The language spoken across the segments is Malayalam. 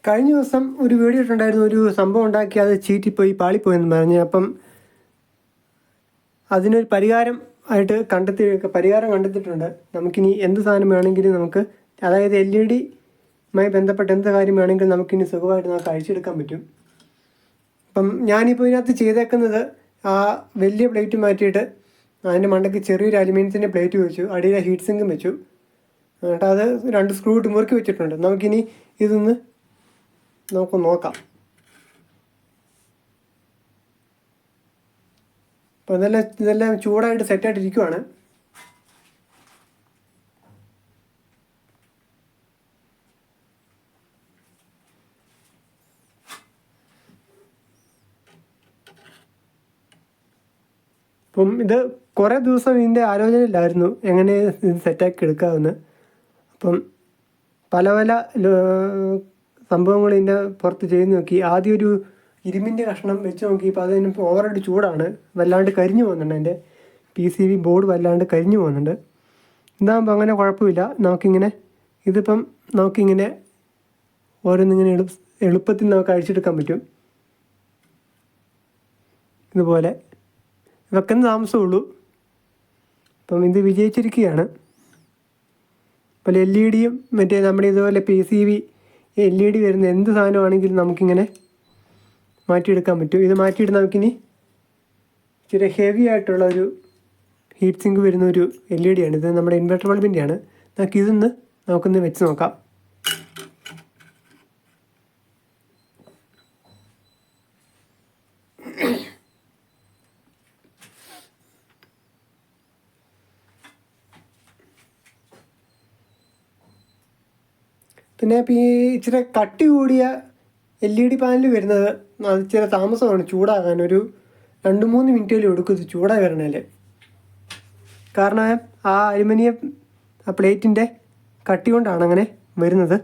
കഴിഞ്ഞ ദിവസം ഒരു വീഡിയോ ഇട്ടുണ്ടായിരുന്നു, ഒരു സംഭവം ഉണ്ടാക്കി അത് ചീറ്റിപ്പോയി പാളിപ്പോയെന്ന് പറഞ്ഞ്. അപ്പം അതിനൊരു പരിഹാരം കണ്ടെത്തിയിട്ടുണ്ട്. നമുക്കിനി എന്ത് സാധനം വേണമെങ്കിലും നമുക്ക്, അതായത് LED-യുമായി ബന്ധപ്പെട്ട എന്ത് കാര്യം വേണമെങ്കിലും നമുക്കിനി സുഖമായിട്ട് നമുക്ക് അഴിച്ചെടുക്കാൻ പറ്റും. അപ്പം ഞാനിപ്പോൾ ഇതിനകത്ത് ചെയ്തേക്കുന്നത്, ആ വലിയ പ്ലേറ്റ് മാറ്റിയിട്ട് അതിൻ്റെ മണ്ടയ്ക്ക് ചെറിയൊരു അലുമിനിയത്തിൻ്റെ പ്ലേറ്റ് വെച്ചു, അടിയിലെ ഹീറ്റ് സിങ്കും വെച്ചു. എന്നിട്ട് അത് 2 സ്ക്രൂ ഇട്ട് മുറുക്കി വെച്ചിട്ടുണ്ട്. നമുക്കിനി ഇതൊന്ന് നമുക്ക് നോക്കാം. അപ്പോൾ ഇതെല്ലാം ചൂടായിട്ട് സെറ്റായിട്ടിരിക്കുവാണ്. അപ്പം ഇത് കുറേ ദിവസം ഇതിൻ്റെ ആലോചനയിലായിരുന്നു, എങ്ങനെ ഇത് സെറ്റാക്കി എടുക്കാമെന്ന്. അപ്പം പല സംഭവങ്ങൾ ഇതിൻ്റെ പുറത്ത് ചെയ്ത് നോക്കി. ആദ്യം ഒരു ഇരുമ്പിൻ്റെ കഷ്ണം വെച്ച് നോക്കിയപ്പോൾ അതിന് ഓവറായിട്ട് ചൂടാണ്, വല്ലാണ്ട് കരിഞ്ഞു പോകുന്നുണ്ട്. എൻ്റെ PCB ബോർഡ് വല്ലാണ്ട് കരിഞ്ഞു പോകുന്നുണ്ട്. ഇതാകുമ്പോൾ അങ്ങനെ കുഴപ്പമില്ല. നമുക്കിങ്ങനെ ഓരോന്നിങ്ങനെ എളുപ്പത്തിൽ നമുക്ക് അഴിച്ചെടുക്കാൻ പറ്റും. ഇതുപോലെ വെക്കുന്ന താമസമുള്ളൂ. അപ്പം ഇത് വിജയിച്ചിരിക്കുകയാണ്. അപ്പോൾ LED-യും മറ്റേ നമ്മുടെ ഇതുപോലെ PCB LED വരുന്ന എന്ത് സാധനമാണെങ്കിലും നമുക്കിങ്ങനെ മാറ്റിയെടുക്കാൻ പറ്റും. ഇത് മാറ്റിയിട്ട് നമുക്കിനി ഇച്ചിരി ഹെവി ആയിട്ടുള്ള ഒരു ഹീറ്റ് സിങ്ക് വരുന്ന ഒരു LED-ആണ്. ഇത് നമ്മുടെ ഇൻവെർട്ടർ ബൾബിൻ്റെയാണ്. നമുക്കൊന്ന് വെച്ച് നോക്കാം. പിന്നെ ഈ ഇച്ചിരി കട്ടി കൂടിയ LED പാനൽ വരുന്നത് അത് ഇച്ചിരി താമസമാണ് ചൂടാകാൻ. ഒരു 2-3 മിനിറ്റേലും എടുക്കും ഇത് ചൂടായി വരണേൽ. കാരണം ആ അലുമിനിയം പ്ലേറ്റിൻ്റെ കട്ടി കൊണ്ടാണ് അങ്ങനെ വരുന്നത്.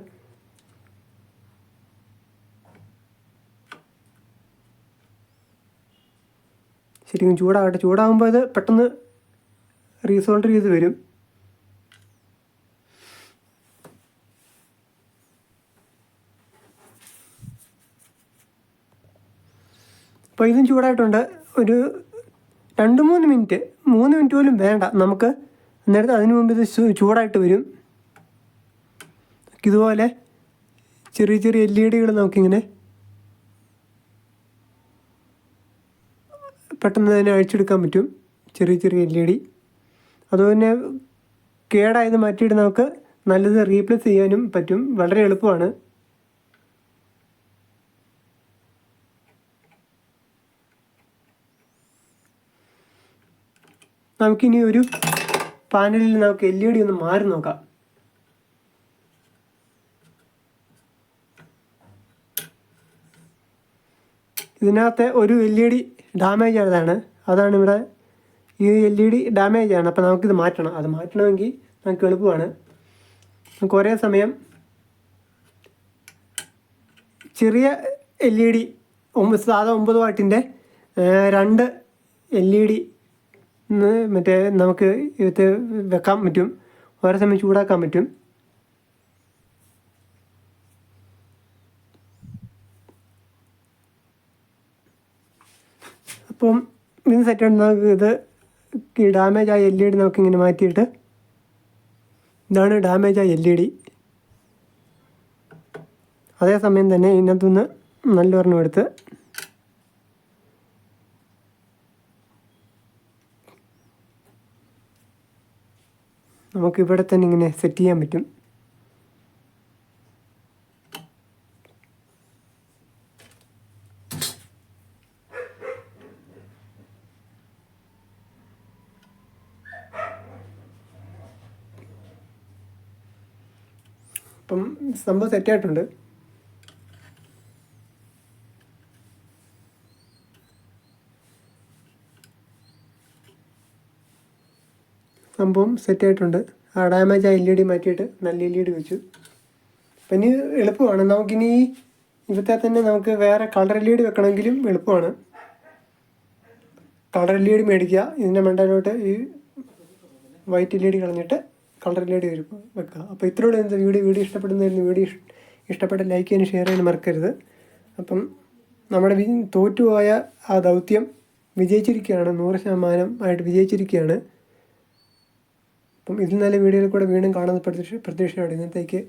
ശരിക്കും ചൂടാകട്ടെ. ചൂടാകുമ്പോൾ ഇത് പെട്ടെന്ന് റീസോൾവ് ചെയ്ത് വരും. അപ്പോൾ ഇതും ചൂടായിട്ടുണ്ട്. ഒരു 2-3 മിനിറ്റ്, 3 മിനിറ്റ് പോലും വേണ്ട നമുക്ക്. അന്നേരത്തെ അതിനു മുമ്പ് ഇത് ചൂടായിട്ട് വരും. ഇതുപോലെ ചെറിയ LED-കൾ നമുക്കിങ്ങനെ പെട്ടെന്ന് തന്നെ അഴിച്ചെടുക്കാൻ പറ്റും. ചെറിയ LED. അതുപോലെ കേടായത് മാറ്റിയിട്ട് നമുക്ക് നല്ലത് റീപ്ലേസ് ചെയ്യാനും പറ്റും. വളരെ എളുപ്പമാണ്. നമുക്കിനി ഒരു പാനലിൽ നമുക്ക് LED ഒന്ന് മാറി നോക്കാം. ഇതിനകത്തെ ഒരു LED ഡാമേജ് ആയതാണ്. അതാണ് ഇവിടെ ഈ LED ഡാമേജ് ആണ്. അപ്പോൾ നമുക്കിത് മാറ്റണം. അത് മാറ്റണമെങ്കിൽ നമുക്ക് എളുപ്പമാണ്. നമുക്ക് ഒരേ സമയം ചെറിയ LED സാധാ 9 വാട്ടിൻ്റെ 2 LED മറ്റേ നമുക്ക് ഇത് വെക്കാൻ പറ്റും. ഒരേ സമയം ചൂടാക്കാൻ പറ്റും. അപ്പം ഇത് സെറ്റാണ്. നമുക്ക് ഇത് ഡാമേജ് ആയ LED നമുക്കിങ്ങനെ മാറ്റിയിട്ട്, ഇതാണ് ഡാമേജ് ആയ LED. അതേസമയം തന്നെ ഇതിനകത്തുനിന്ന് നല്ലൊരെണ്ണം എടുത്ത് നമുക്കിവിടെ തന്നെ ഇങ്ങനെ സെറ്റ് ചെയ്യാൻ പറ്റും. അപ്പം സംഭവം സെറ്റായിട്ടുണ്ട്. സംഭവം സെറ്റായിട്ടുണ്ട്. ആ ഡാമേജ് ആ LED മാറ്റിയിട്ട് നല്ല LED വെച്ചു. അപ്പം ഇനി എളുപ്പമാണ്. നമുക്കിനി ഇവിടുത്തെ തന്നെ നമുക്ക് വേറെ കളർ LED വെക്കണമെങ്കിലും എളുപ്പമാണ്. കളർ LED മേടിക്കുക. ഇതിൻ്റെ മണ്ടയിലോട്ട് ഈ വൈറ്റ് LED കളഞ്ഞിട്ട് കളർ LED വെക്കുക. അപ്പോൾ ഇത്രയുള്ള വീഡിയോ ഇഷ്ടപ്പെടുന്നതായിരുന്നു. വീഡിയോ ഇഷ്ടപ്പെട്ട ലൈക്ക് ചെയ്യാനും ഷെയർ ചെയ്യാനും മറക്കരുത്. അപ്പം നമ്മുടെ തോറ്റുപോയ ആ ദൗത്യം വിജയിച്ചിരിക്കുകയാണ്, 100% വിജയിച്ചിരിക്കുകയാണ്. അപ്പം ഇതിൽ നല്ല വീഡിയോയിൽ കൂടെ വീണ്ടും കാണുന്ന പ്രതീക്ഷയോടെ ഇന്നത്തേക്ക്